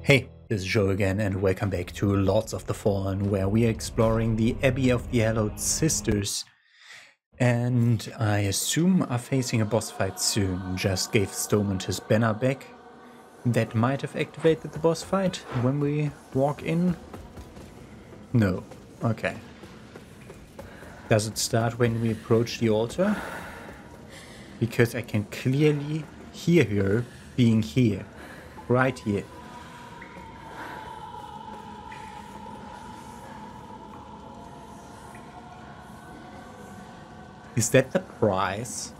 Hey, this is Joe again and welcome back to Lords of the Fallen, where we are exploring the Abbey of the Hallowed Sisters. And I assume are facing a boss fight soon. Just gave Stormont his banner back. That might have activated the boss fight when we walk in. No. Okay. Does it start when we approach the altar? Because I can clearly hear her being here. Right here. Is that the prize?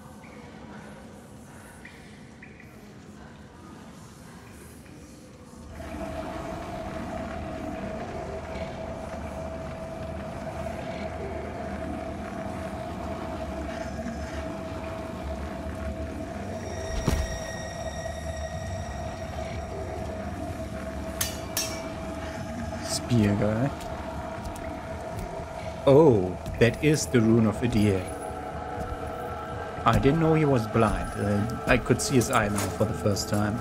Spear guy. Oh, that is the rune of Adyr. I didn't know he was blind. I could see his eye now for the first time.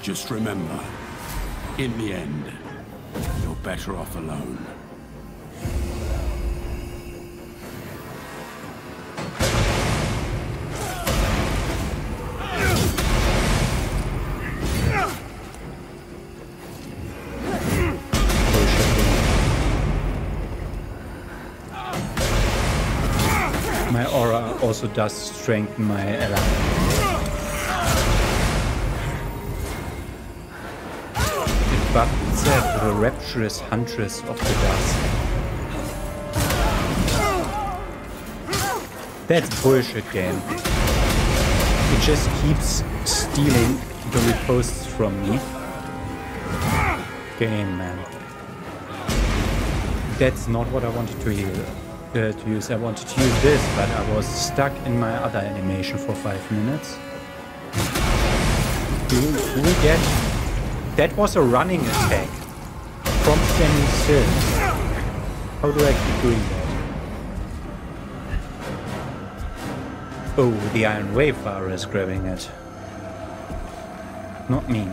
Just remember, in the end, you're better off alone. My aura also does strengthen my ally. It buffed itself with a Rapturous Huntress of the Dusk. That's bullshit, game. It just keeps stealing the riposts from me. Game, man. That's not what I wanted to hear. To use. I wanted to use this, but I was stuck in my other animation for 5 minutes. Do we get... That was a running attack from standing still. How do I keep doing that? Oh, the Iron Wayfarer is grabbing it. Not me.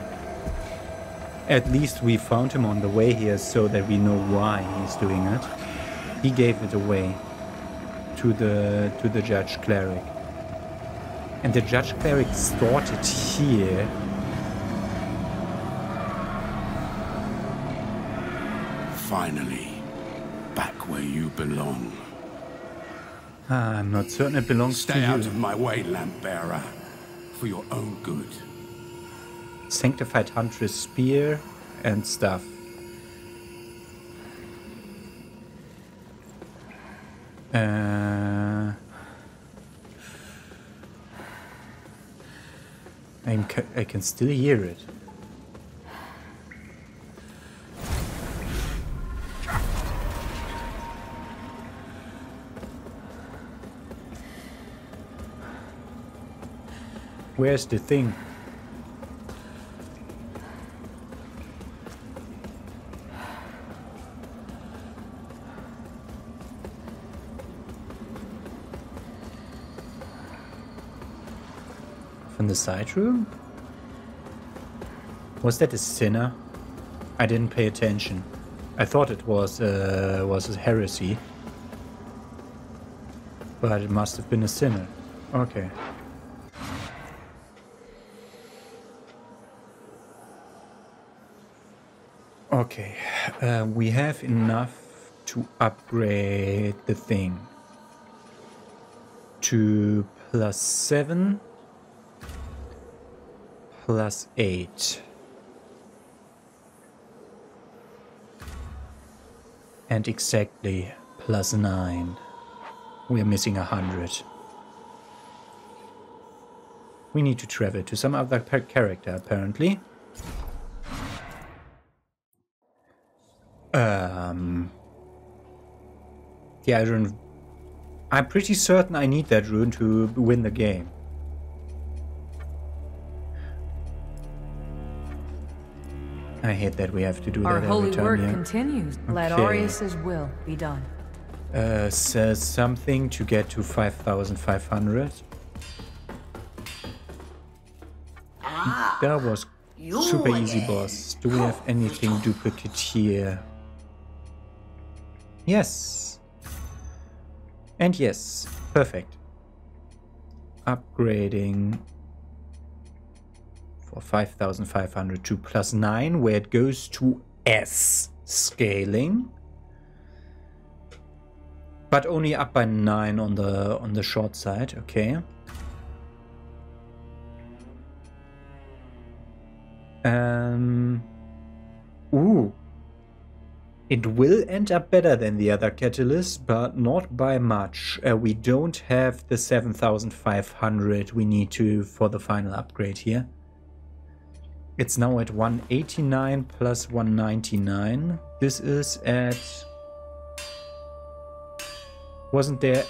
At least we found him on the way here so that we know why he's doing it. He gave it away to the Judge Cleric. And the Judge Cleric stored it here. Finally, back where you belong. I'm not certain it belongs to you. Stay out of my way, lamp bearer, for your own good. Sanctified Huntress spear and stuff. I can still hear it. Where's the thing? From the side room? Was that a sinner? I didn't pay attention. I thought it was a heresy. But it must have been a sinner. Okay. Okay. We have enough to upgrade the thing to +7. +8. And exactly +9. We are missing 100. We need to travel to some other character, apparently. Yeah, I'm pretty certain I need that rune to win the game. I hate that we have to do that every time. Our holy work continues. Let Arius's will be done. Says something to get to 5,500. That was super easy, boss. Do we have anything duplicate here? Yes. And yes. Perfect. Upgrading for 5,500 to +9, where it goes to S scaling. But only up by 9 on the short side, okay. Ooh. It will end up better than the other catalyst, but not by much. We don't have the 7,500 we need to for the final upgrade here. It's now at 189 plus 199. This is at... Wasn't there...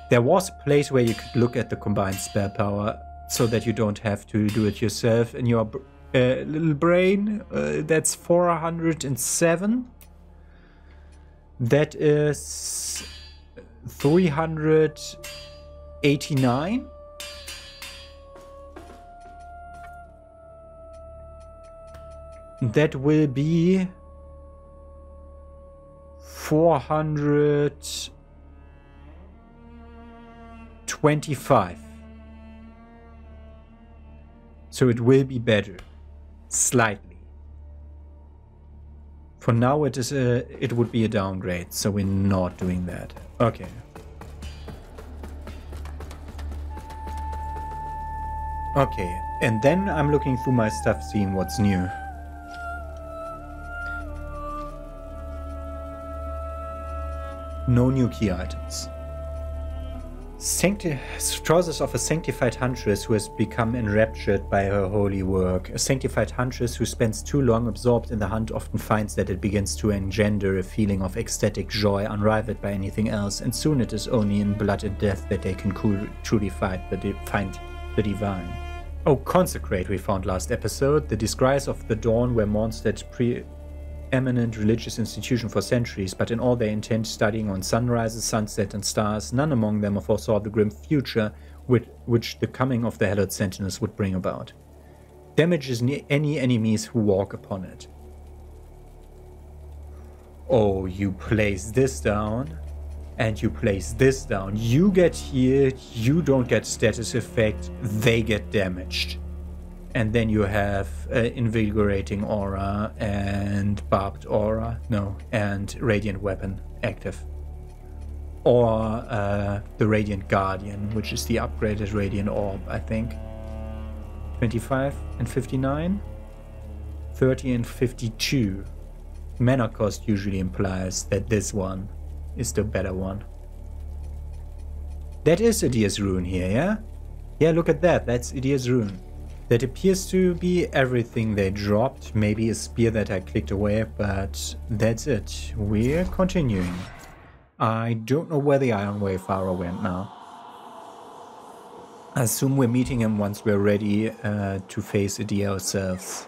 there was a place where you could look at the combined spell power so that you don't have to do it yourself in your little brain. That's 407. That is 389. That will be 425. So it will be better. Slightly. For now it is it would be a downgrade, so we're not doing that. Okay. Okay, and then I'm looking through my stuff, seeing what's new. No new key items. Trousers of a sanctified Huntress who has become enraptured by her holy work. A sanctified Huntress who spends too long absorbed in the hunt often finds that it begins to engender a feeling of ecstatic joy unrivaled by anything else, and soon it is only in blood and death that they can truly find the divine. Oh, Consecrate we found last episode. The disguise of the dawn were Mondstadt's eminent religious institution for centuries, but in all their intent studying on sunrises, sunset and stars, none among them foresaw the grim future which the coming of the hallowed sentinels would bring about. Damages any enemies who walk upon it. Oh, you place this down, and you place this down. You get healed, you don't get status effect, they get damaged. And then you have Invigorating Aura and Barbed Aura, and Radiant Weapon active. Or the Radiant Guardian, which is the upgraded Radiant Orb, I think. 25 and 59? 30 and 52. Mana cost usually implies that this one is the better one. That is Adyr's rune here, yeah? Yeah, look at that, that's Adyr's rune. That appears to be everything they dropped, maybe a spear that I clicked away, but that's it. We're continuing. I don't know where the Iron Wayfarer went now. I assume we're meeting him once we're ready to face Adyr ourselves.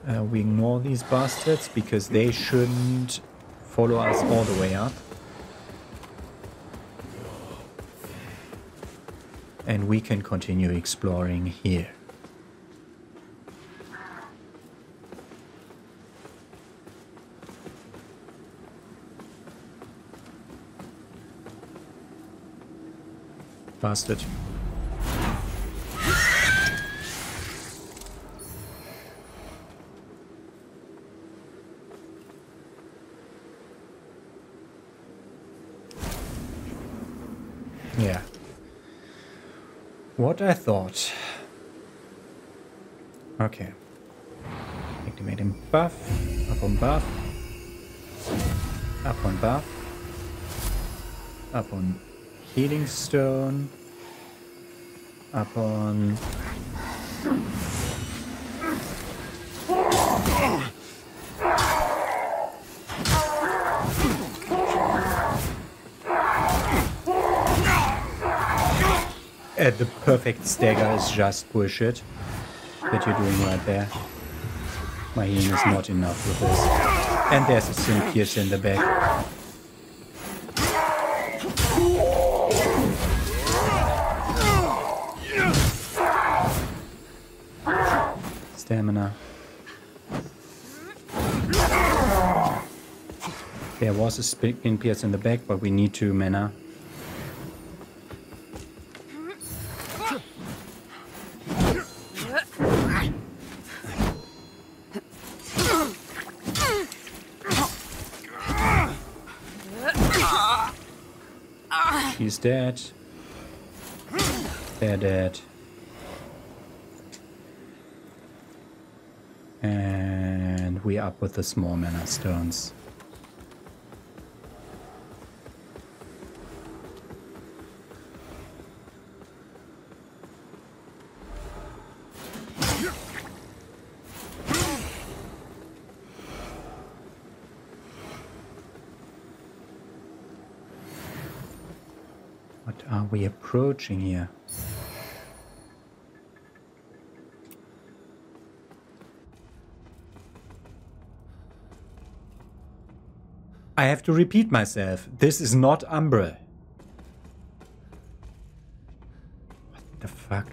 We ignore these bastards because they shouldn't follow us all the way up. And we can continue exploring here. Bastard. Yeah. What I thought. Okay. Activating buff. Up on buff. Up on buff. Up on healing stone. Up on... the perfect stagger is just bullshit that you're doing right there. My healing is not enough with this. And there's a Sin Pierce in the back. stamina. There was a spin pierce in the back, but we need 2 mana. He's dead. They're dead. And we up with the small mana stones. What are we approaching here? I have to repeat myself. This is not Umbra. What the fuck?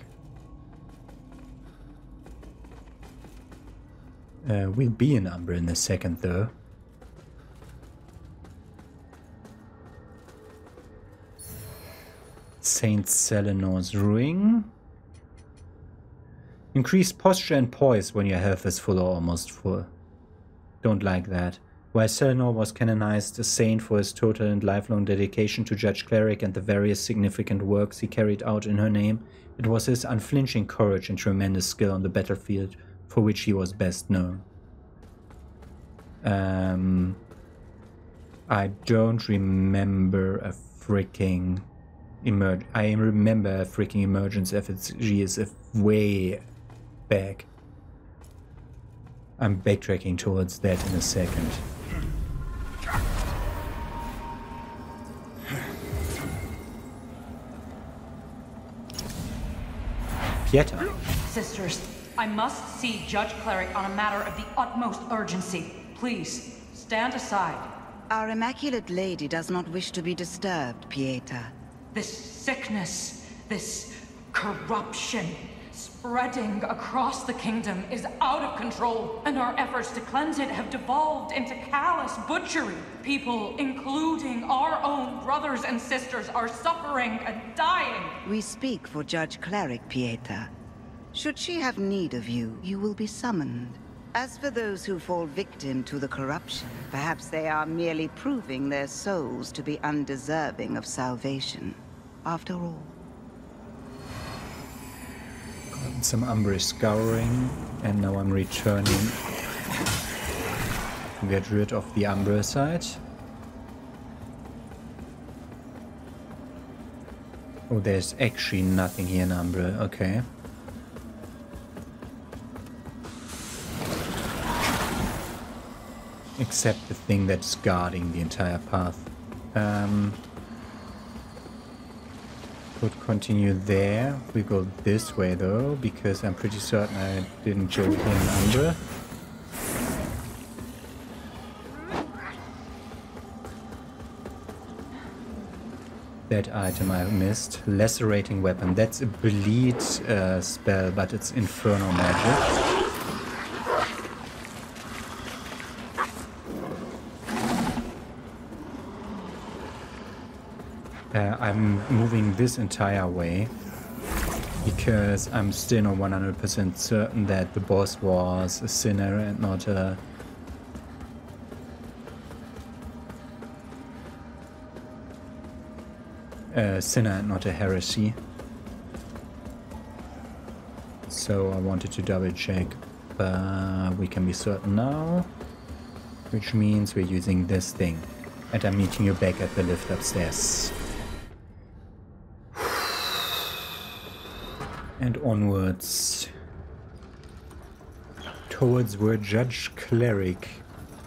We'll be in Umbra in a second though. Saint Selenor's Ring. Increased posture and poise when your health is full or almost full. Don't like that. While Selenor was canonized a saint for his total and lifelong dedication to Judge Cleric and the various significant works he carried out in her name, it was his unflinching courage and tremendous skill on the battlefield for which he was best known. I don't remember a freaking I remember a freaking emergence effigy is way back. I'm backtracking towards that in a second. Pieta. Sisters, I must see Judge Cleric on a matter of the utmost urgency. Please, stand aside. Our Immaculate Lady does not wish to be disturbed, Pieta. This sickness, this corruption, spreading across the kingdom is out of control, and our efforts to cleanse it have devolved into callous butchery. People, including our own brothers and sisters, are suffering and dying. We speak for Judge Cleric, Pieta. Should she have need of you, you will be summoned. As for those who fall victim to the corruption, perhaps they are merely proving their souls to be undeserving of salvation. After all. Got some Umbrish scouring, and now I'm returning to get rid of the Umbra side. Oh, there's actually nothing here in Umbra, okay. Except the thing that's guarding the entire path. Could continue there. We go this way though, because I'm pretty certain I didn't joke in Umbra. That item I missed. Lacerating weapon. That's a bleed spell, but it's infernal magic. I'm moving this entire way because I'm still not 100% certain that the boss was a sinner and not a sinner and not a heresy. So I wanted to double check, but we can be certain now, which means we're using this thing. And I'm meeting you back at the lift upstairs. And onwards towards where Judge Cleric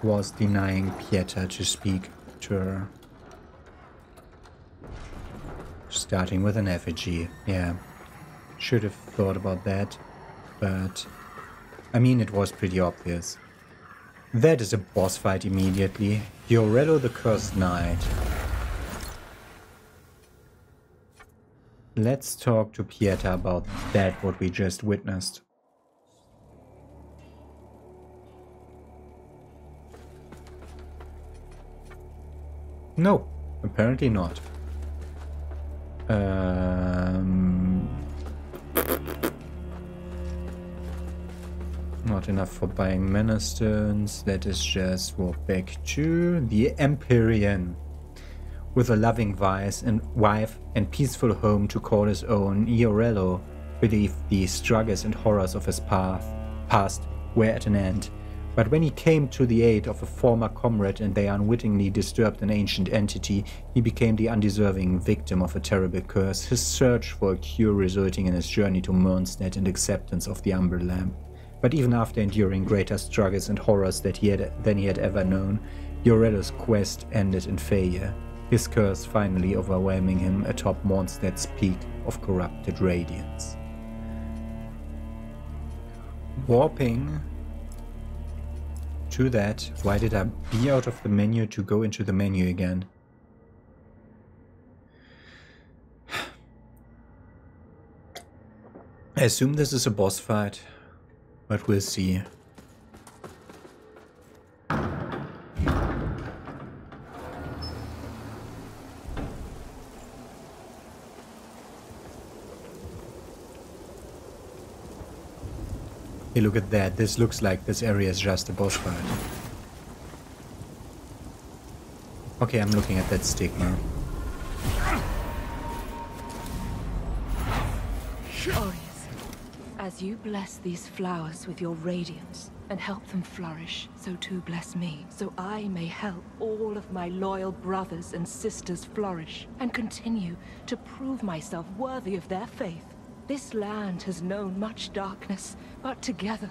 was denying Pieta to speak to her. Starting with an effigy, yeah. Should have thought about that, but I mean it was pretty obvious. That is a boss fight immediately. Yorello the Cursed Knight. Let's talk to Pieta about that, what we just witnessed. No, apparently not. Not enough for buying mana stones. That is just walk back to the Empyrean. With a loving wife and peaceful home to call his own, Iorello believed the struggles and horrors of his past were at an end. But when he came to the aid of a former comrade and they unwittingly disturbed an ancient entity, he became the undeserving victim of a terrible curse, his search for a cure resulting in his journey to Mondstadt and acceptance of the Umber Lamp. But even after enduring greater struggles and horrors than he had ever known, Iorello's quest ended in failure, his curse finally overwhelming him atop Mondstadt's peak of corrupted radiance. Warping to that, why did I be out of the menu to go into the menu again? I assume this is a boss fight, but we'll see. Hey, look at that. This looks like this area is just a boss fight. Okay, I'm looking at that stick now. Glorious. As you bless these flowers with your radiance and help them flourish, so too bless me, so I may help all of my loyal brothers and sisters flourish and continue to prove myself worthy of their faith. This land has known much darkness, but together,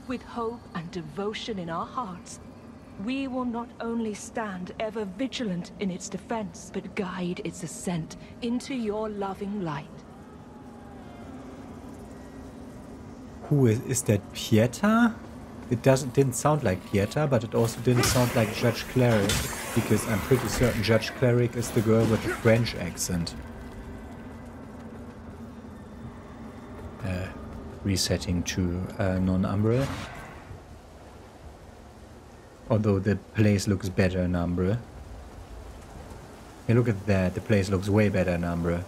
with hope and devotion in our hearts, we will not only stand ever vigilant in its defense, but guide its ascent into your loving light. Who is that? Pieta? It didn't sound like Pieta, but it also didn't sound like Judge Cleric, because I'm pretty certain Judge Cleric is the girl with the French accent. Resetting to non-Umbra. Although the place looks better in Umbra. Hey, look at that. The place looks way better in Umbra.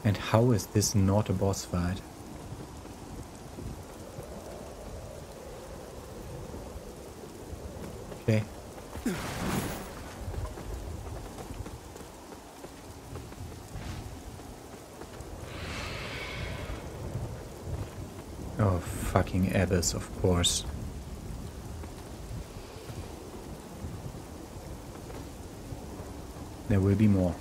And how is this not a boss fight? Okay. Oh, fucking Abyss, of course. There will be more.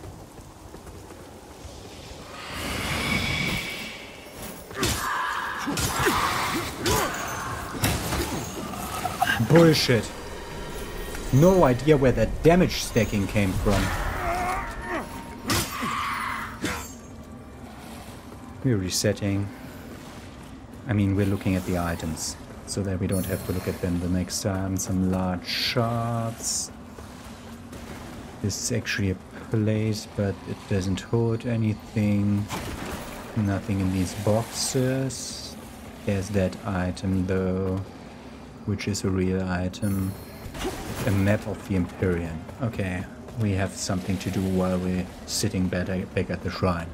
Bullshit. No idea where that damage stacking came from. We're resetting. I mean, we're looking at the items, so that we don't have to look at them the next time. Some large shards. This is actually a place, but it doesn't hold anything. Nothing in these boxes. There's that item, though, which is a real item. A map of the Empyrean. Okay, we have something to do while we're sitting back at the shrine.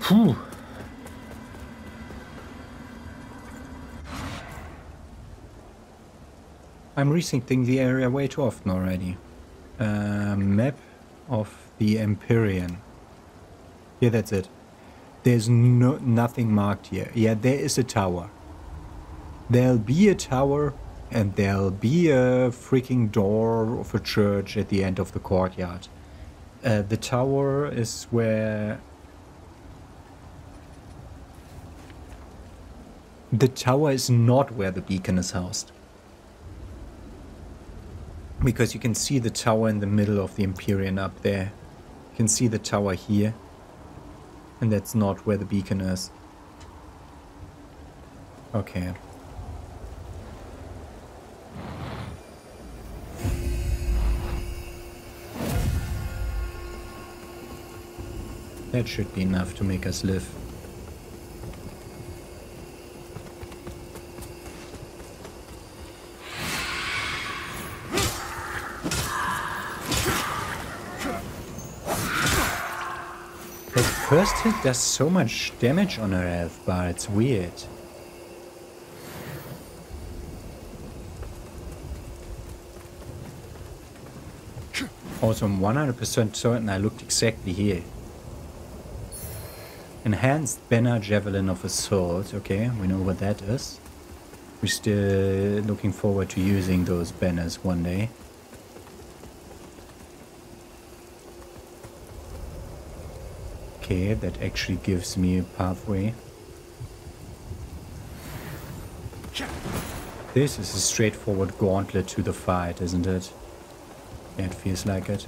Whew. I'm rethinking the area way too often already. Map of the Empyrean. Yeah, that's it. There's nothing marked here. Yeah, there is a tower. There'll be a tower, and there'll be a freaking door of a church at the end of the courtyard. The tower is where... The tower is not where the beacon is housed. Because you can see the tower in the middle of the Empyrean up there. You can see the tower here. And that's not where the beacon is. Okay. That should be enough to make us live. That first hit does so much damage on her health bar, it's weird. Also, I'm 100% certain I looked exactly here. Enhanced Banner Javelin of Assault. Okay, we know what that is. We're still looking forward to using those banners one day. Okay, that actually gives me a pathway. This is a straightforward gauntlet to the fight, isn't it? Yeah, it feels like it.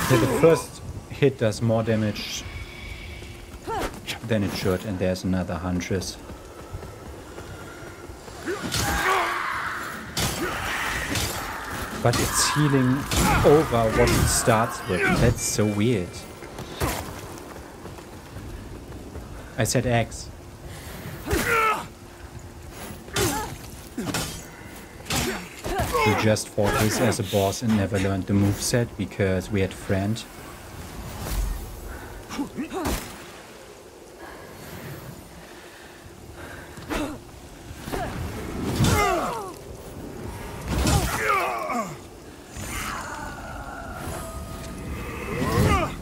Yeah, the first hit does more damage than it should, and there's another Huntress. But it's healing over what it starts with. That's so weird. I said X. We just fought this as a boss and never learned the moveset because we had friend.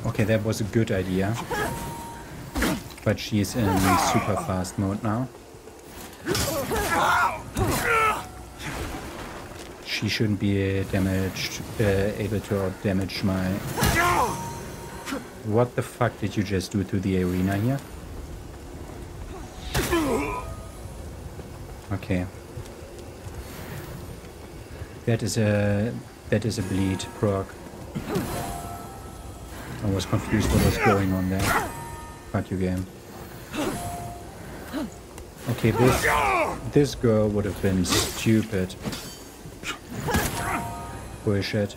Okay, that was a good idea. But she's in super fast mode now. She shouldn't be damaged, able to damage my... What the fuck did you just do to the arena here? Okay. That is a bleed proc. I was confused what was going on there. Fuck you, game. Okay, this girl would have been stupid. Bullshit.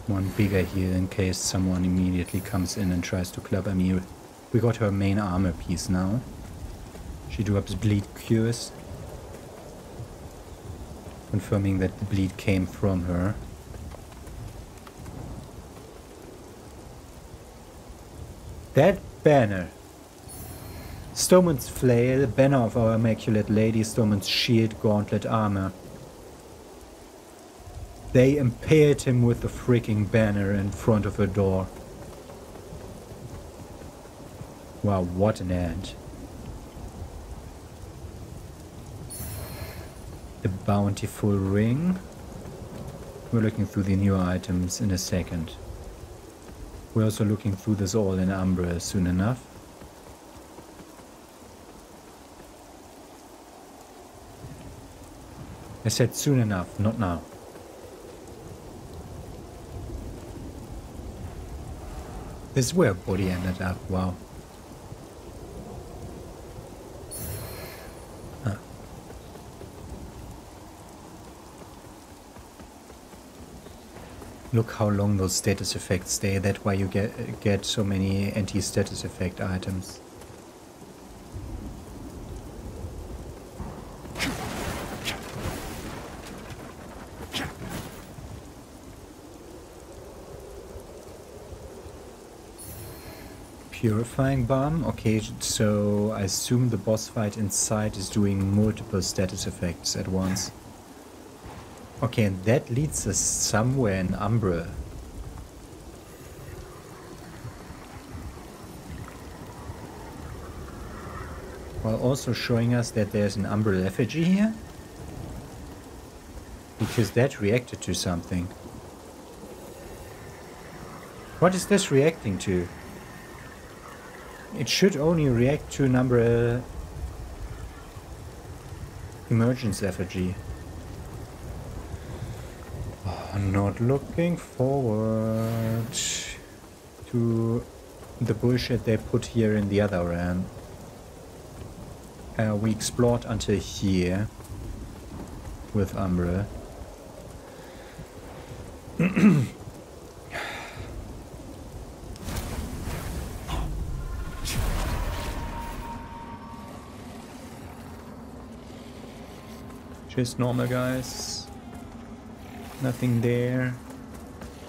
One bigger heal in case someone immediately comes in and tries to club me. We got her main armor piece now. She drops bleed cures, confirming that the bleed came from her. That banner. Stoneman's flail, banner of our Immaculate Lady, Stoneman's shield, gauntlet, armor. They impaled him with the freaking banner in front of her door. Wow, what an end. The bountiful ring. We're looking through the new items in a second. We're also looking through this all in Umbra soon enough. I said soon enough, not now. This is where body ended up, wow. Look how long those status effects stay. That's why you get so many anti-status effect items. Purifying Bomb? Okay, so I assume the boss fight inside is doing multiple status effects at once. Okay, and that leads us somewhere in Umbra. While also showing us that there's an Umbra effigy here. Because that reacted to something. What is this reacting to? It should only react to an Umbra emergence effigy. Not looking forward to the bullshit they put here in the other realm. We explored until here. with Umbra. Just normal guys. Nothing there.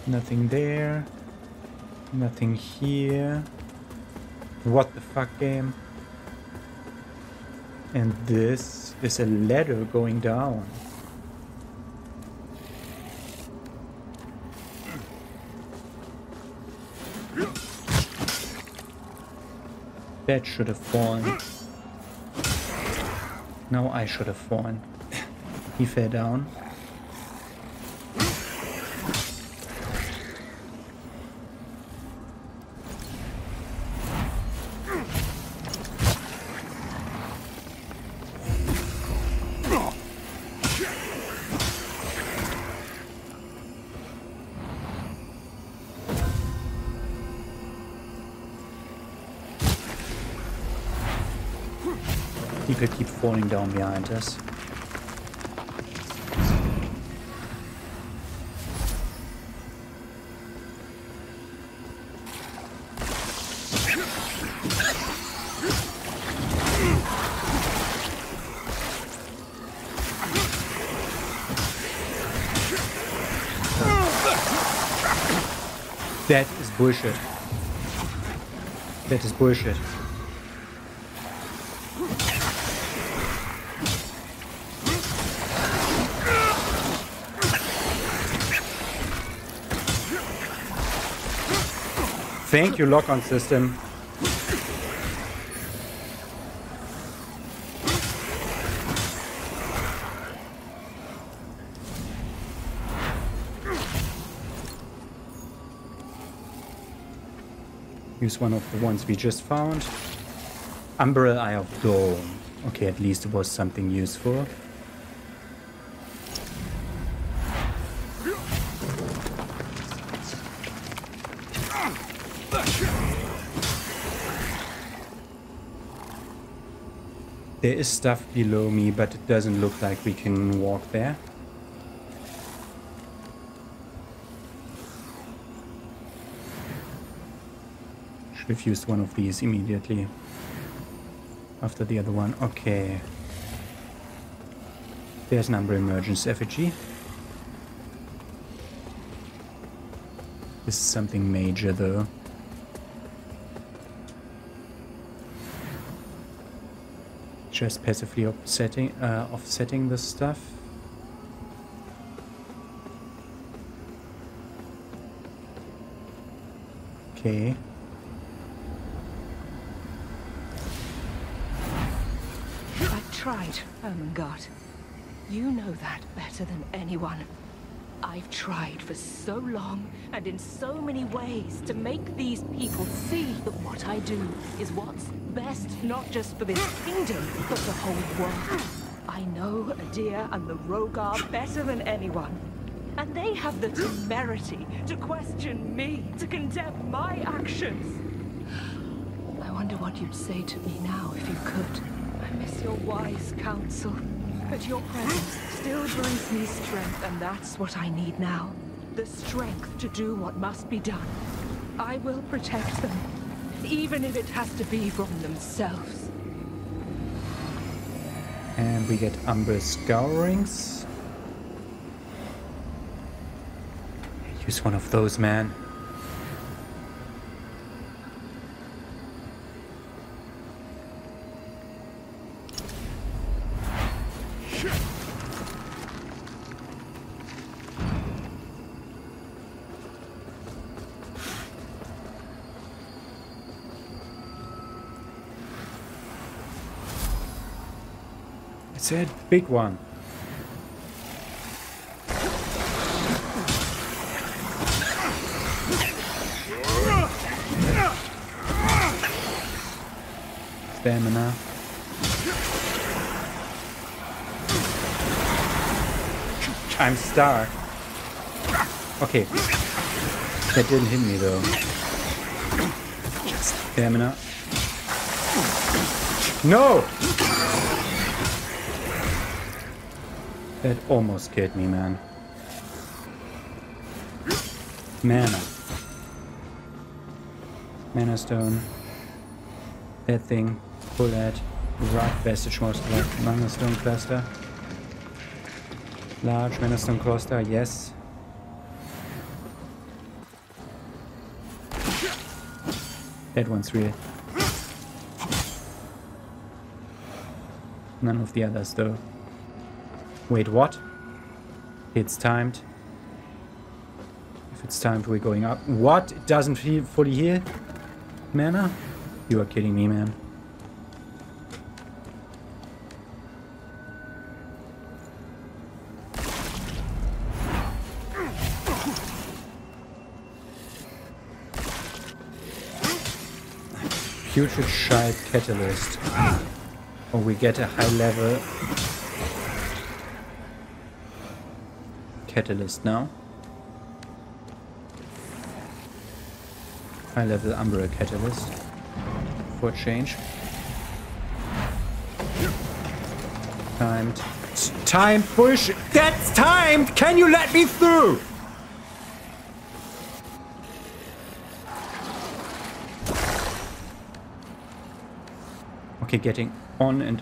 Nothing there. Nothing here. What the fuck, game? And this is a ladder going down. That should have fallen. Now I should have fallen. He fell down. People keep falling down behind us. That is bullshit. That is bullshit. Thank you, lock-on system. Use one of the ones we just found. Umbrella Eye of Dome. Okay, at least it was something useful. There is stuff below me, but it doesn't look like we can walk there. Should have used one of these immediately after the other one. Okay. There's an Umbra Emergence effigy. This is something major though. Just passively offsetting this stuff. Okay. I tried, Ermengarde. You know that better than anyone. I've tried for so long and in so many ways to make these people see that what I do is what's best, not just for this kingdom, but the whole world. I know Adyr and the Rogar better than anyone. And they have the temerity to question me, to condemn my actions. I wonder what you'd say to me now if you could. I miss your wise counsel. But your presence still brings me strength, and that's what I need now. The strength to do what must be done. I will protect them, even if it has to be from themselves. And we get Umbra Scourings. Use one of those, man. It's a big one. Stamina. I'm stuck. Okay. That didn't hit me though. Just stamina. No! That almost killed me, man. Mana. Mana stone. That thing. Pull that. Right vestige most like mana stone cluster. Large mana stone cluster, yes. That one's real. None of the others though. Wait, what? It's timed. If it's timed, we're going up. What? It doesn't fully heal? Mana? You are kidding me, man. Future Child Catalyst. Or we get a high level Catalyst now. High level Umbra Catalyst. For change. Timed. Timed push! That's timed! Can you let me through? Okay, getting on and...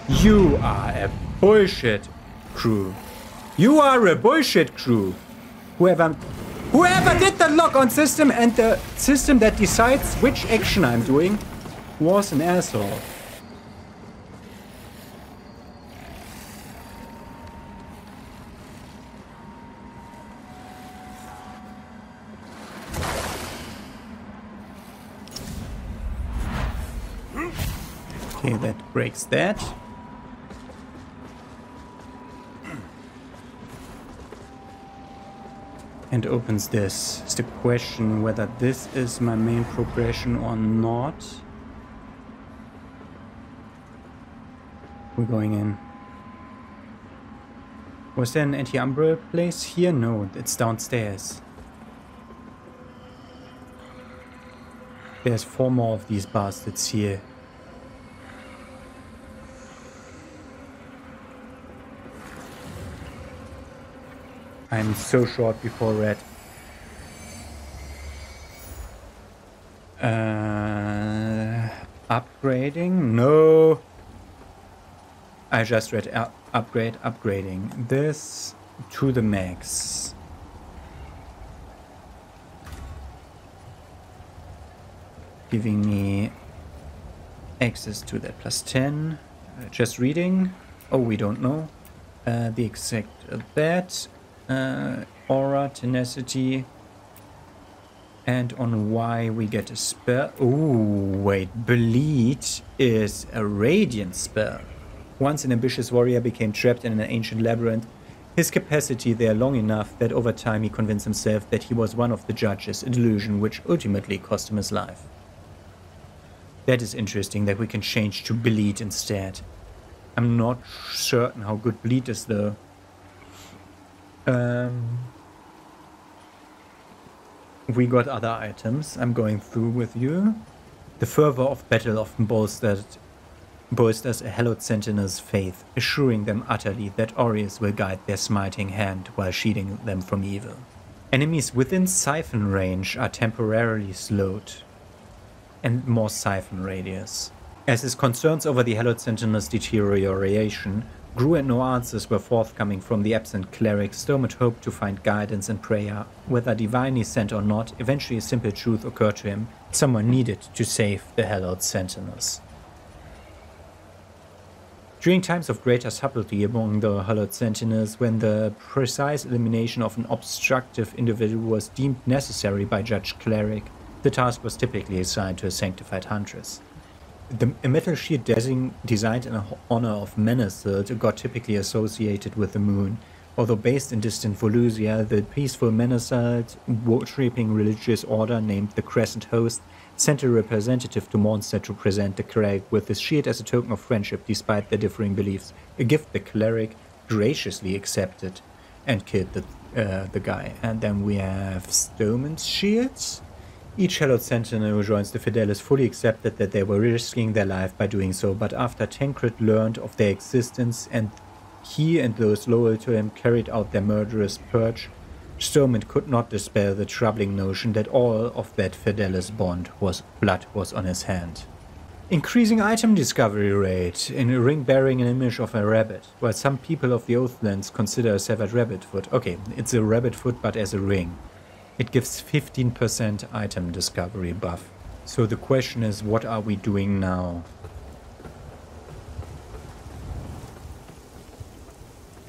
You are a bullshit crew. You are a bullshit crew. Whoever did the lock-on system and the system that decides which action I'm doing was an asshole. Okay, that breaks that. And opens this. It's the question whether this is my main progression or not. We're going in. Was there an anti-umbra place here? No, it's downstairs. There's 4 more of these bastards here. I'm so short before red. Upgrading? No. I just read upgrading. This to the max. Giving me access to that +10. Just reading. Oh, we don't know. The exact that. Aura, tenacity, and on Y we get a spell. Ooh, wait, bleed is a radiant spell. Once an ambitious warrior became trapped in an ancient labyrinth, his capacity there long enough that over time he convinced himself that he was one of the judges, a delusion which ultimately cost him his life. That is interesting that we can change to bleed instead. I'm not certain how good bleed is though. We got other items I'm going through with you. The fervor of battle often bolsters a hallowed sentinel's faith, assuring them utterly that Aureus will guide their smiting hand while shielding them from evil. Enemies within siphon range are temporarily slowed and more siphon radius. As his concerns over the hallowed sentinel's deterioration grew and no answers were forthcoming from the absent cleric, Stormot hoped to find guidance in prayer. Whether divinely sent or not, eventually a simple truth occurred to him. Someone needed to save the hallowed sentinels. During times of greater subtlety among the hallowed sentinels, when the precise elimination of an obstructive individual was deemed necessary by Judge Cleric, the task was typically assigned to a sanctified Huntress. A metal shield designed in honor of Menacelt got typically associated with the moon. Although based in distant Volusia, the peaceful Menacelt worshipping religious order named the Crescent Host sent a representative to Mondstadt to present the cleric with his shield as a token of friendship despite their differing beliefs, a gift the cleric graciously accepted and killed the guy. And then we have Stoneman's shields. Each hallowed sentinel who joins the Fidelis fully accepted that they were risking their life by doing so, but after Tancred learned of their existence and he and those loyal to him carried out their murderous purge, Stormwind could not dispel the troubling notion that all of that Fidelis bond blood was on his hand. Increasing item discovery rate in a ring bearing an image of a rabbit, while some people of the Oathlands consider a severed rabbit foot. Okay, it's a rabbit foot but as a ring. It gives 15% item discovery buff. So the question is, what are we doing now?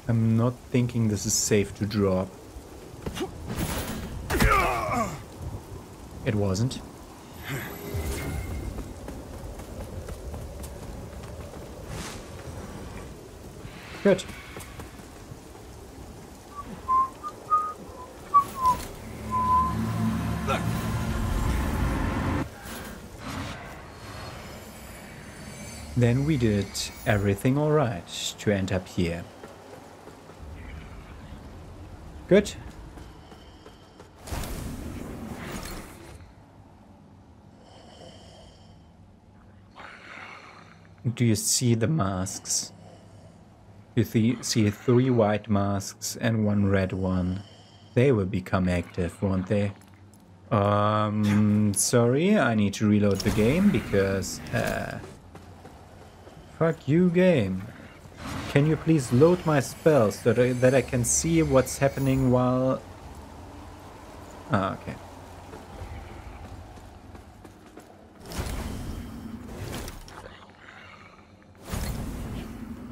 I'm not thinking this is safe to drop. It wasn't. Good. Then we did everything alright to end up here. Good. Do you see the masks? You see 3 white masks and 1 red one. They will become active, won't they? Sorry, I need to reload the game because... fuck you, game. Can you please load my spells so that I can see what's happening while... Ah, okay.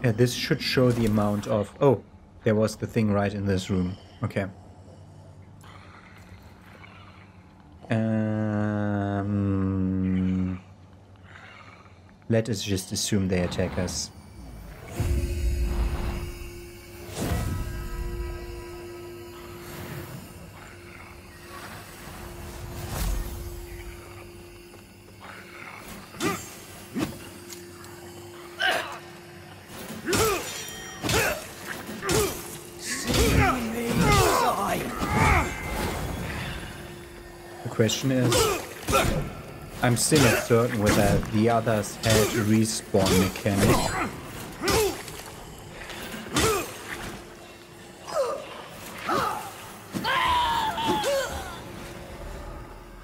Yeah, this should show the amount of... Oh, there was the thing right in this room. Okay. Let us just assume they attack us. The question is, I'm still not certain whether the others had a respawn mechanic.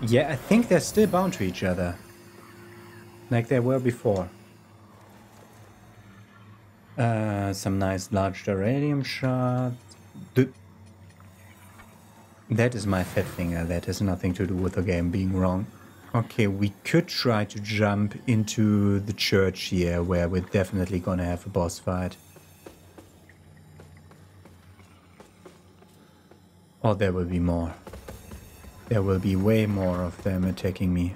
Yeah, I think they're still bound to each other. Like they were before. Some nice large duranium shard. That is my fat finger. That has nothing to do with the game being wrong. Okay, we could try to jump into the church here, where we're definitely gonna have a boss fight. Or there will be more. There will be way more of them attacking me.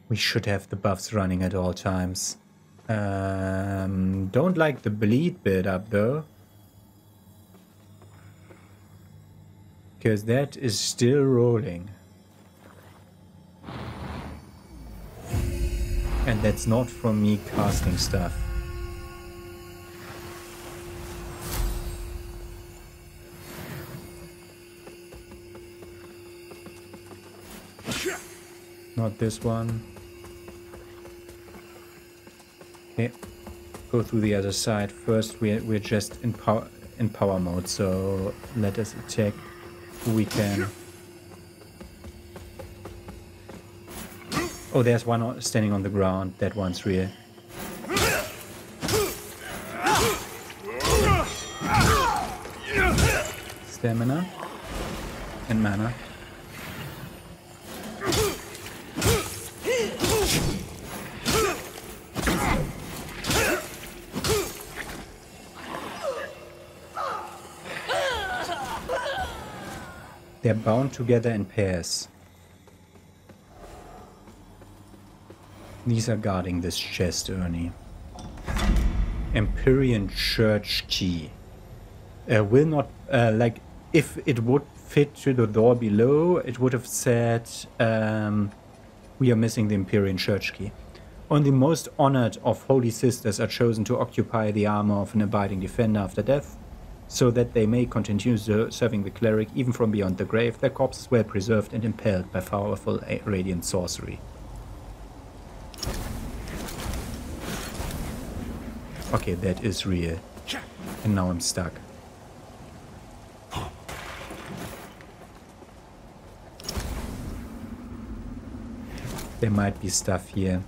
We should have the buffs running at all times. Don't like the bleed build up though. Because that is still rolling. And that's not from me casting stuff. Not this one. Okay, go through the other side. First, we're just in power mode, so let us attack who we can. Oh, there's one standing on the ground. That one's real. Stamina and mana. They're bound together in pairs. These are guarding this chest, Ernie. Empyrean Church Key. Will not, like, if it would fit to the door below, it would have said, we are missing the Empyrean Church Key. Only most honored of holy sisters are chosen to occupy the armor of an abiding defender after death, so that they may continue serving the cleric even from beyond the grave, their corpses well preserved and impelled by powerful radiant sorcery. Okay, that is real. And now I'm stuck. There might be stuff here.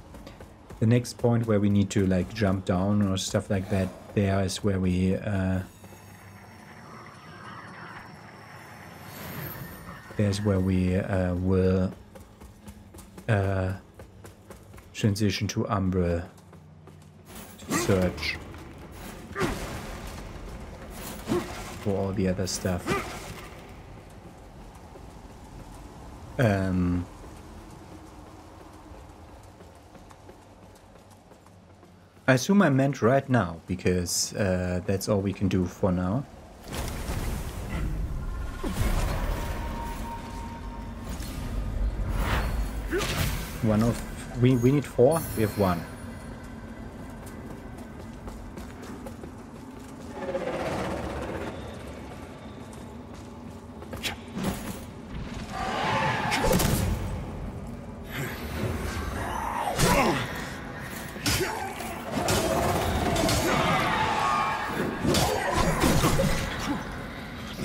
The next point where we need to like jump down or stuff like that, there is where we will transition to Umbra to search for all the other stuff. I assume I meant right now, because that's all we can do for now. We need 4, we have 1.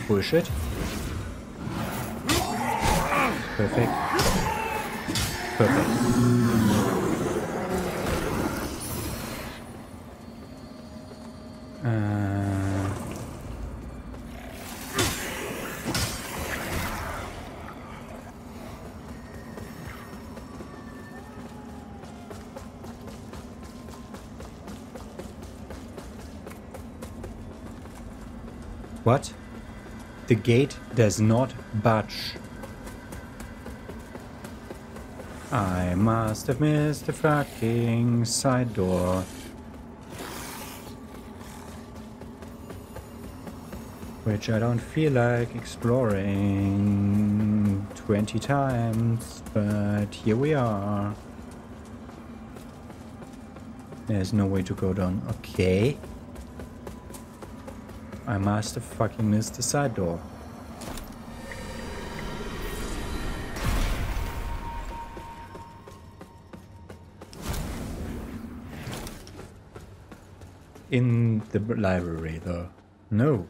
Bullshit. Perfect. Perfect. What? The gate does not budge. I must have missed the fucking side door. Which I don't feel like exploring 20 times, but here we are. There's no way to go down. Okay. I must have fucking missed the side door. In the library, though. No.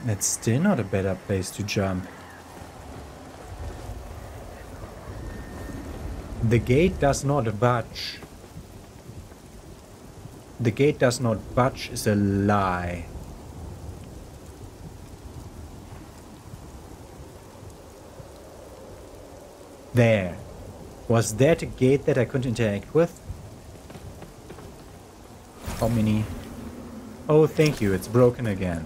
It's still not a better place to jump. The gate does not budge. The gate does not budge is a lie. There. Was that a gate that I couldn't interact with? How many? Oh, thank you. It's broken again.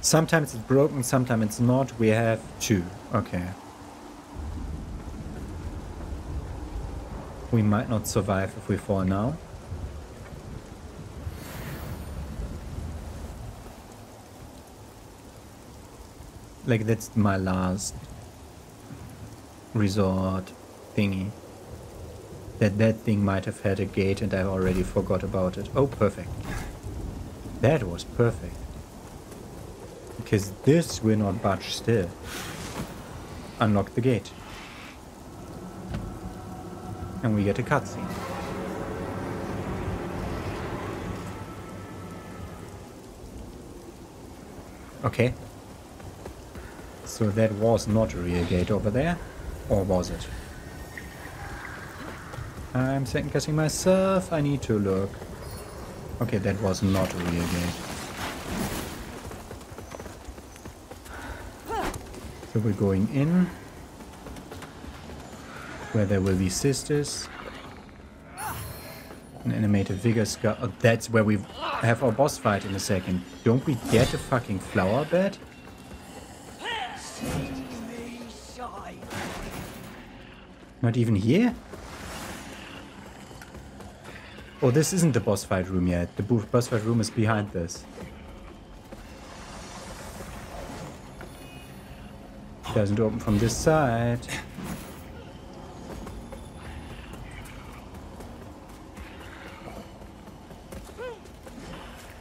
Sometimes it's broken, sometimes it's not. We have 2. Okay. We might not survive if we fall now. Like, that's my last resort thingy. That thing might have had a gate and I already forgot about it. Oh, perfect. That was perfect. Because this will not budge still. Unlock the gate. And we get a cutscene. Okay. So that was not a real gate over there. Or was it? I'm second guessing myself. I need to look. Okay, that was not a real gate. So we're going in. Where there will be sisters. An animated vigor skull. Oh, that's where we have our boss fight in a second. Don't we get a fucking flower bed? Not even here? Oh, this isn't the boss fight room yet. The boss fight room is behind this. Doesn't open from this side.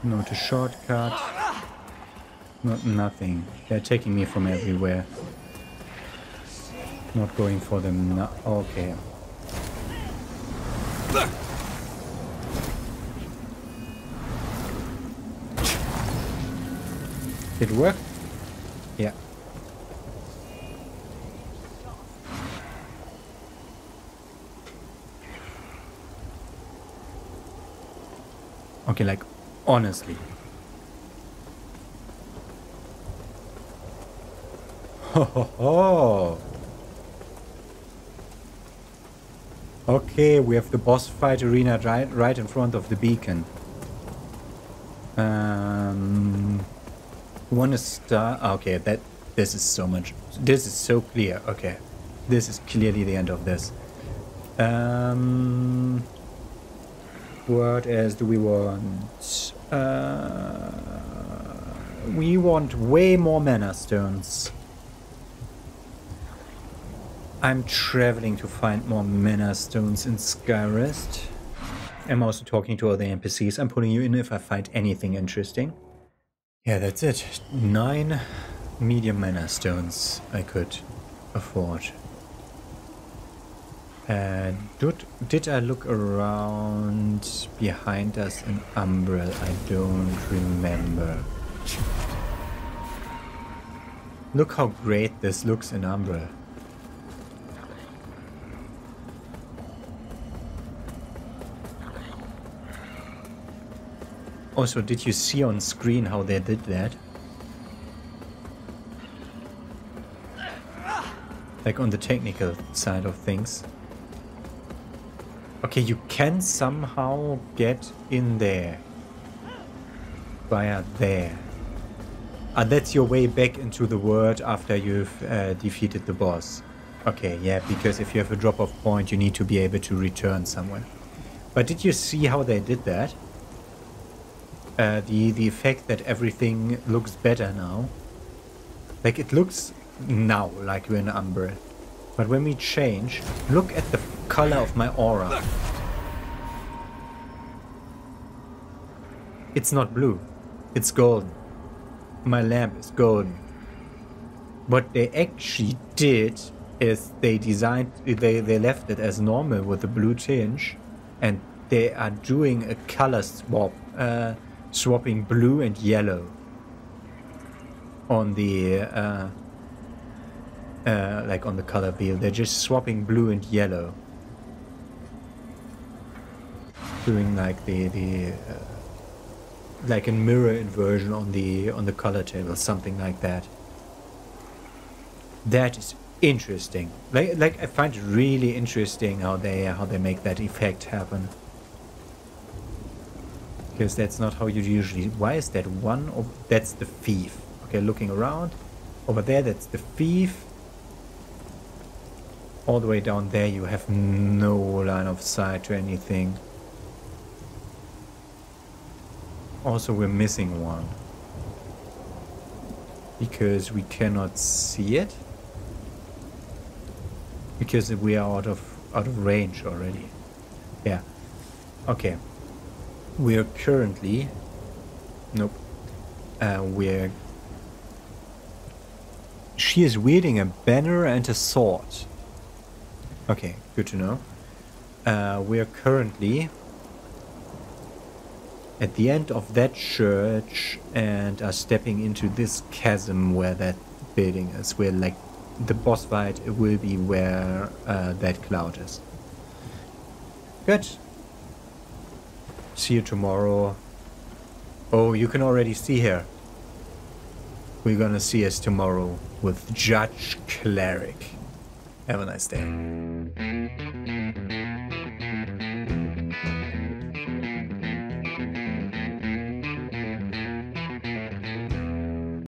Not a shortcut. Not nothing. They're taking me from everywhere. Not going for them now. Okay. Did it work? Yeah. Okay, like, honestly. Ho ho ho! Okay, we have the boss fight arena right in front of the beacon. Wanna start? Okay, this is so much. This is so clear. Okay, this is clearly the end of this. What else do we want? We want way more mana stones. I'm traveling to find more mana stones in Skyrest. I'm also talking to other NPCs. I'm putting you in if I find anything interesting. Yeah, that's it. 9 medium mana stones I could afford. Did I look around behind us in Umbral? I don't remember. Look how great this looks in Umbral. Also, did you see on screen how they did that? Like on the technical side of things. Okay, you can somehow get in there. Via there. Ah, that's your way back into the world after you've defeated the boss. Okay, yeah, because if you have a drop-off point, you need to be able to return somewhere. But did you see how they did that? The effect that everything looks better now. Like, it looks now like we're in Umbral. But when we change, look at the color of my aura. It's not blue. It's golden. My lamp is golden. What they actually did is they left it as normal with a blue tinge, and they are doing a color swap, swapping blue and yellow on the like on the color wheel. They're just swapping blue and yellow, doing like like a mirror inversion on the color table, something like that. That is interesting. Like I find it really interesting how they make that effect happen. Because that's not how you usually... Why is that one? Oh, that's the thief. Okay, looking around. Over there, that's the thief. All the way down there, you have no line of sight to anything. Also, we're missing one. Because we cannot see it. Because we are out of range already. Yeah. Okay. We're currently... Nope. She is wielding a banner and a sword. Okay, good to know. We're currently at the end of that church and are stepping into this chasm where that building is. Where, like, the boss fight will be where that cloud is. Good. See you tomorrow. Oh, you can already see her. We're gonna see us tomorrow with Judge Cleric. Have a nice day.